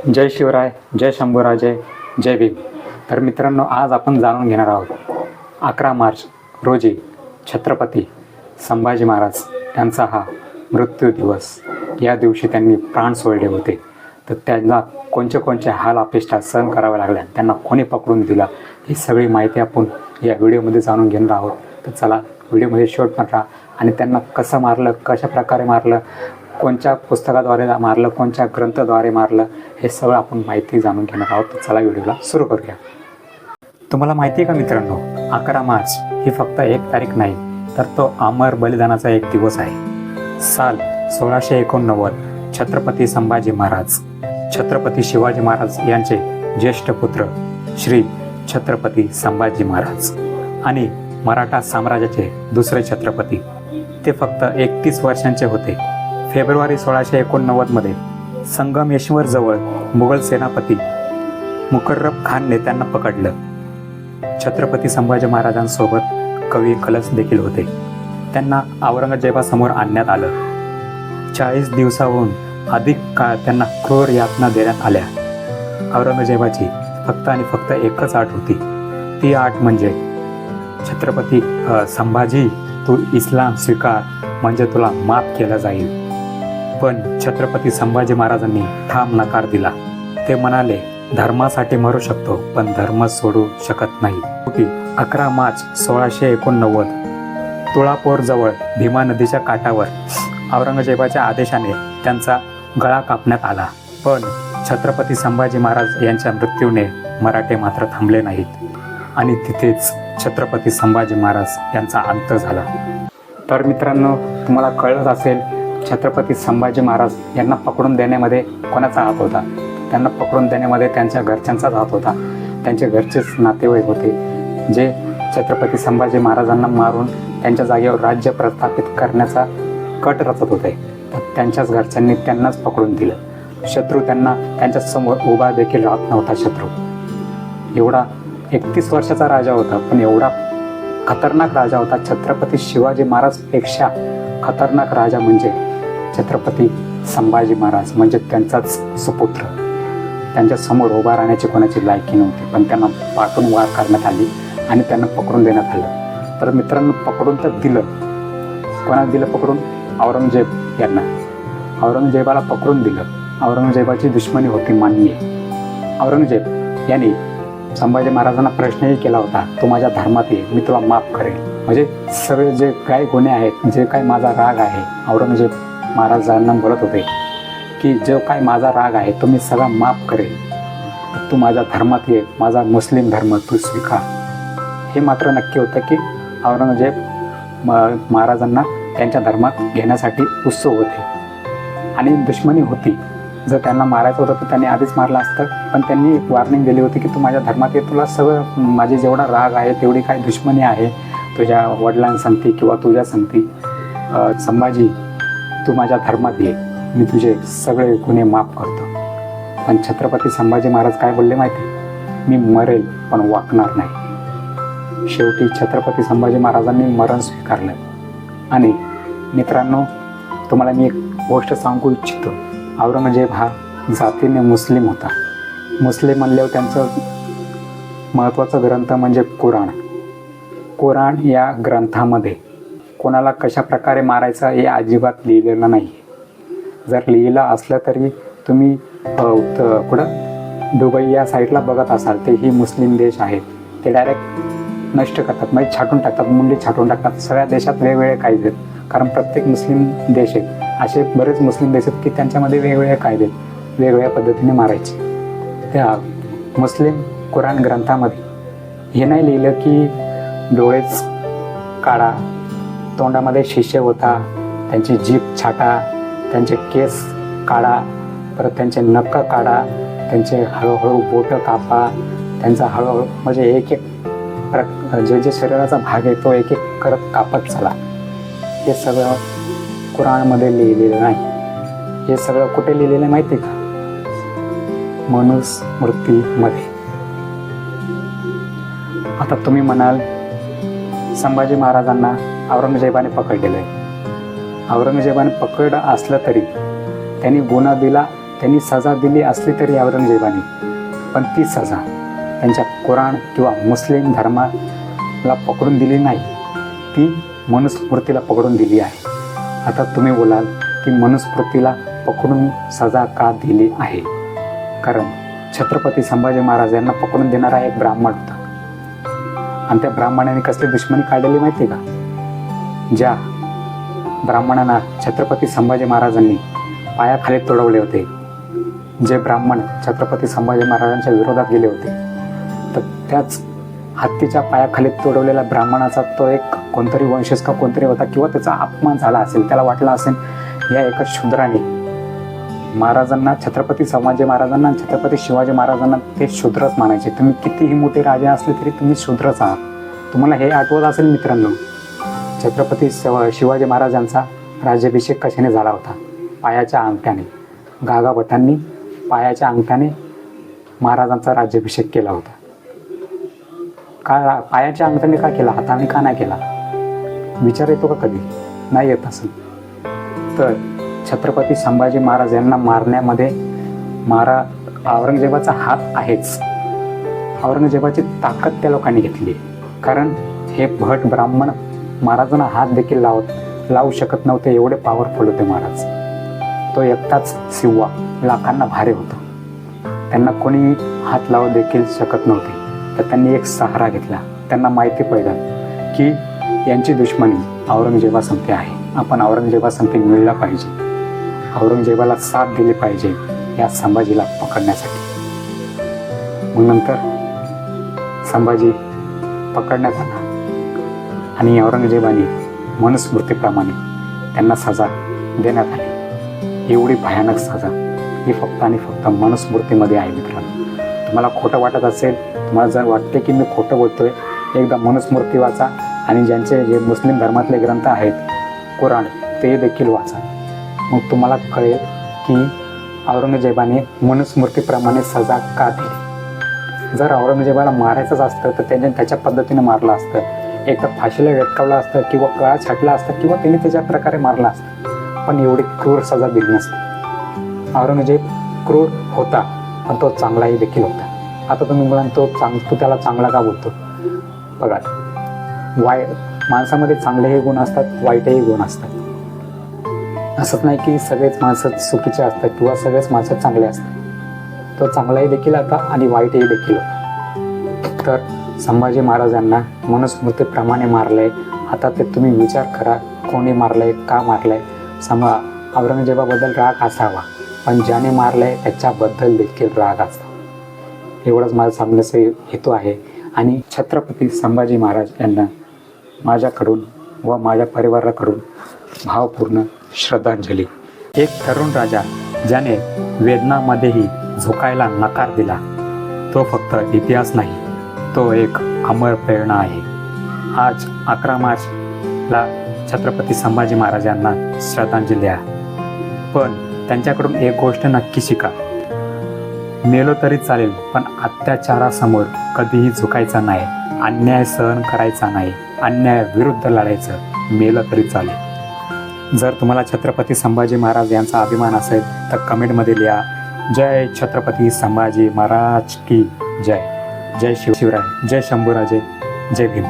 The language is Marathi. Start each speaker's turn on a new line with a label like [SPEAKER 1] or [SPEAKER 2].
[SPEAKER 1] जय शिवराय, जय शंभूराजे, जय भीम. तर मित्रांनो, आज आपण जाणून घेणार आहोत 11 मार्च रोजी छत्रपती संभाजी महाराज यांचा हा मृत्यू दिवस. या दिवशी त्यांनी प्राण सोडले होते. तर त्यांना कोणते हाल अपेष्टा सहन कराव्या लागल्या, त्यांना कोणी पकडून दिला, ही सगळी माहिती आपण या व्हिडिओमध्ये जाणून घेणार आहोत. तर चला व्हिडिओमध्ये शेवटपर्यंत राहा. आणि त्यांना कसं मारलं, कशा प्रकारे मारलं, कोणत्या पुस्तकाद्वारे मारलं, कोणत्या ग्रंथाद्वारे मारलं, हे सगळं आपण माहिती जाणून घेणार आहोत. तर चला व्हिडिओला सुरू करूया. तुम्हाला माहिती आहे का मित्रांनो, 11 मार्च ही फक्त एक तारीख नाही, तर तो अमर बलिदानाचा एक दिवस आहे. साल 1689. छत्रपती संभाजी महाराज, छत्रपती शिवाजी महाराज यांचे ज्येष्ठ पुत्र श्री छत्रपती संभाजी महाराज आणि मराठा साम्राज्याचे दुसरे छत्रपती. ते फक्त 31 वर्षांचे होते. फेब्रुवारी 1689 संगमेश्वर जवळ मुघल सेनापती मुकर्रब खानने त्यांना पकडलं. छत्रपती संभाजी महाराजांसोबत कवी कलश देखील होते. त्यांना औरंगजेबासमोर आणण्यात आलं. 40 दिवसाहून अधिक काळ त्यांना क्रूर यातना देण्यात आल्या. औरंगजेबाची फक्त आणि फक्त एकच आट होती. ती आट म्हणजे, छत्रपती संभाजी, तू इस्लाम स्वीकार म्हणजे तुला माफ केलं जाईल. पण छत्रपती संभाजी महाराजांनी ठाम नकार दिला. ते म्हणाले, धर्मासाठी मरू शकतो, पण धर्म सोडू शकत नाही. 11 मार्च 1689 तुळापूरजवळ भीमा नदीच्या काठावर औरंगजेबाच्या आदेशाने त्यांचा गळा कापण्यात आला. पण छत्रपती संभाजी महाराज यांच्या मृत्यूने मराठे मात्र थांबले नाहीत आणि तिथेच छत्रपती संभाजी महाराज यांचा अंत झाला. तर मित्रांनो, तुम्हाला कळत असेल, छत्रपती संभाजी महाराज यांना पकडून देण्यामध्ये कोणाचा हात होता? त्यांना पकडून देण्यामध्ये त्यांच्या घरच्यांचाच हात होता. त्यांचे घरचेच नातेवाईक होते, जे छत्रपती संभाजी महाराजांना मारून त्यांच्या जागेवर राज्य प्रस्थापित करण्याचा कट रचत होते. तर त्यांच्याच घरच्यांनी त्यांनाच पकडून दिलं. शत्रू त्यांना त्यांच्यासमोर उभा देखील राहत नव्हता. शत्रू एवढा 31 वर्षाचा राजा होता, पण एवढा खतरनाक राजा होता. छत्रपती शिवाजी महाराजपेक्षा खतरनाक राजा म्हणजे छत्रपती संभाजी महाराज, म्हणजे त्यांचाच सुपुत्र. त्यांच्या समोर उभा राहण्याची कोणाची लायकी नव्हती, पण त्यांना पाठून वार करण्यात आली आणि त्यांना पकडून देण्यात आलं. तर मित्रांनो, पकडून तर दिलं. कोणाला दिलं पकडून? औरंगजेब यांना. औरंगजेबाला पकडून दिलं. औरंगजेबाची दुश्मनी होती मान्य. औरंगजेब यांनी संभाजी महाराजांना प्रश्नही केला होता, तू माझ्या धर्मात ये, मी तुला माफ करेन. म्हणजे सगळे जे काही गुन्हे आहेत, जे काही माझा राग आहे, औरंगजेब महाराजांना बोलत होते की जो काय माझा राग आहे तो मी सगळा माफ करेन, तू माझ्या धर्मात ये, माझा मुस्लिम धर्म तू स्वीकार. हे मात्र नक्की होतं की औरंगजेब महाराजांना त्यांच्या धर्मात घेण्यासाठी उत्सुक होते आणि दुश्मनी होती. जर त्यांना मारायचं होतं तर त्यांनी आधीच मारलं असतं, पण त्यांनी वॉर्निंग दिली होती की तू माझ्या धर्मात ये, तुला सगळं माझी जेवढा राग आहे, तेवढी काही दुश्मनी आहे तुझ्या वडिलांसंगती किंवा तुझ्या संगती, संभाजी तू माझ्या धर्मात ये, मी तुझे सगळे गुन्हे माफ करतो. पण छत्रपती संभाजी महाराज काय बोलले माहिती? मी मरेल पण वाकणार नाही. शेवटी छत्रपती संभाजी महाराजांनी मरण स्वीकारलं. आणि मित्रांनो, तुम्हाला मी एक गोष्ट सांगू इच्छितो. औरंगजेब हा जातीने मुस्लिम होता. मुस्लिम म्हणल्यावर त्यांचं महत्त्वाचा ग्रंथ म्हणजे कुराण. कुराण या ग्रंथामध्ये कोणाला कशा प्रकारे मारायचं हे अजिबात लिहिलेलं नाही. जर लिहिलं असलं तरी तुम्ही कुठं दुबई या साईडला बघत असाल, ते ही मुस्लिम देश आहेत, ते डायरेक्ट नष्ट करतात, म्हणजे छाटून टाकतात, मुंडी छाटून टाकतात. सगळ्या देशात वेगवेगळे कायदे आहेत, कारण प्रत्येक मुस्लिम देश आहेत. असे बरेच मुस्लिम देश आहेत की त्यांच्यामध्ये वेगवेगळे कायदे आहेत, वेगवेगळ्या पद्धतीने मारायचे. त्या मुस्लिम कुराण ग्रंथामध्ये हे नाही लिहिलं की डोळेच काढा, तोंडामध्ये शिशे होता, त्यांची जीभ छाटा, त्यांचे केस काढा, परत त्यांचे नख काढा, त्यांचे हळूहळू बोटं कापा, त्यांचा हळूहळू म्हणजे एक एक जे शरीराचा भाग आहे तो एक एक करत कापत चला. हे सगळं कुराणमध्ये लिहिलेलं नाही. हे सगळं कुठे लिहिलेलं माहिती का? मनुस्मृतीमध्ये. आता तुम्ही म्हणाल, संभाजी महाराजांना औरंगजेबाने पकडलेलं आहे. औरंगजेबाने पकडलं असलं तरी त्यांनी गुन्हा दिला, त्यांनी सजा दिली असली तरी औरंगजेबाने, पण ती सजा त्यांच्या कुराण किंवा मुस्लिम धर्माला पकडून दिली नाही, ती मनुस्मृतीला पकडून दिली आहे. आता तुम्ही बोलाल की मनुस्मृतीला पकडून सजा का दिली आहे? कारण छत्रपती संभाजी महाराज यांना पकडून देणारा एक ब्राह्मण होता, आणि त्या ब्राह्मणाने कसली दुश्मनी काढलेली माहिती का? ज्या ब्राह्मणांना छत्रपती संभाजी महाराजांनी पायाखाली तोडवले होते, जे ब्राह्मण छत्रपती संभाजी महाराजांच्या विरोधात गेले होते, तर त्याच हत्तीच्या पायाखाली तोडवलेल्या ब्राह्मणाचा तो एक कोणतरी वंशज का कोणतरी होता, किंवा त्याचा अपमान झाला असेल. त्याला वाटलं असेल या एका शूद्राने महाराजांना, छत्रपती संभाजी महाराजांना, छत्रपती शिवाजी महाराजांना ते शूद्रच मानायचे. तुम्ही कितीही मोठे राजे असले तरी तुम्ही शूद्रच आहात. तुम्हाला हे आठवत असेल मित्रांनो, छत्रपती शिवाजी महाराजांचा राज्याभिषेक कशाने झाला होता? पायाच्या अंगठ्याने. गागाभटांनी पायाच्या अंगठ्याने महाराजांचा राज्याभिषेक केला होता. का पायाच्या अंगठ्याने का केला, हाताने का नाही केला? विचार येतो का कधी? नाही येत असेल. तर छत्रपती संभाजी महाराज यांना मारण्यामध्ये औरंगजेबाचा हात आहेच. औरंगजेबाची ताकद त्या लोकांनी घेतली, कारण हे भट ब्राह्मण महाराजांना हात देखील लावू शकत नव्हते, एवढे पॉवरफुल होते महाराज. तो एकटाच सिव्वा लाखांना भारे होता, त्यांना कोणी हात लावू देखील शकत नव्हते. तर त्यांनी एक सहारा घेतला. त्यांना माहिती पडलं की यांची दुश्मनी औरंगजेबासंगती आहे, आपण औरंगजेबासंगती मिळला पाहिजे, औरंगजेबाला साथ दिली पाहिजे या संभाजीला पकडण्यासाठी. मग नंतर संभाजी पकडण्यात आला आणि औरंगजेबाने मनुस्मृतीप्रमाणे त्यांना सजा देण्यात आली. एवढी भयानक सजा ही फक्त आणि फक्त मनुस्मृतीमध्ये आहे मित्रांनो. तुम्हाला खोटं वाटत असेल, तुम्हाला जर वाटते की मी खोटं बोलतोय, एकदा मनुस्मृती वाचा आणि ज्यांचे जे मुस्लिम धर्मातले ग्रंथ आहेत कुराण ते देखील वाचा. मग तुम्हाला कळेल की औरंगजेबाने मनुस्मृतीप्रमाणे सजा का दिली. जर औरंगजेबाला मारायचंच असतं तर त्याने त्याच्या पद्धतीने मारलं असतं. एक तर फाशीला लटकावलं असतं, किंवा गळा छाटला असता, किंवा त्याने त्याच्या प्रकारे मारला असतं, पण एवढी क्रूर सजा दिली नसती. औरंगजेब क्रूर होता, पण तो चांगलाही देखील होता. आता तुम्ही म्हणाल तो त्याला चांगला का बोलतो? बघा, माणसामध्ये चांगलेही गुण असतात, वाईटही गुण असतात. असंच नाही की सगळेच माणसं चुकीचे असतात किंवा सगळेच माणसं चांगले असतात. तो चांगलाही देखील होता आणि वाईटही देखील होता. तर संभाजी महाराजांना मनुस्मृतीप्रमाणे मारलंय. आता ते तुम्ही विचार करा, कोणी मारलंय, का मारलंय. औरंगजेबाबद्दल राग असावा, पण ज्याने मारलंय त्याच्याबद्दल देखील राग असावा. एवढंच माझं सांगण्याचा हेतू आहे. आणि छत्रपती संभाजी महाराज यांना माझ्याकडून व माझ्या परिवाराकडून भावपूर्ण श्रद्धांजली. एक तरुण राजा ज्याने वेदनामध्येही झुकायला नकार दिला, तो फक्त इतिहास नाही, तो एक अमर प्रेरणा आहे. आज 11 मार्चला छत्रपती संभाजी महाराजांना श्रद्धांजली द्या, पण त्यांच्याकडून एक गोष्ट नक्की शिका. मेलो तरी चालेल, पण अत्याचारासमोर कधीही झुकायचा नाही, अन्याय सहन करायचा नाही, अन्यायाविरुद्ध लढायचं. मेलं तरी चालेल. जर तुम्हाला छत्रपती संभाजी महाराज यांचा अभिमान असेल तर कमेंटमध्ये लिहा, जय छत्रपती संभाजी महाराज की जय. जय शिवराय, जय शंभूराजे, जय भीम.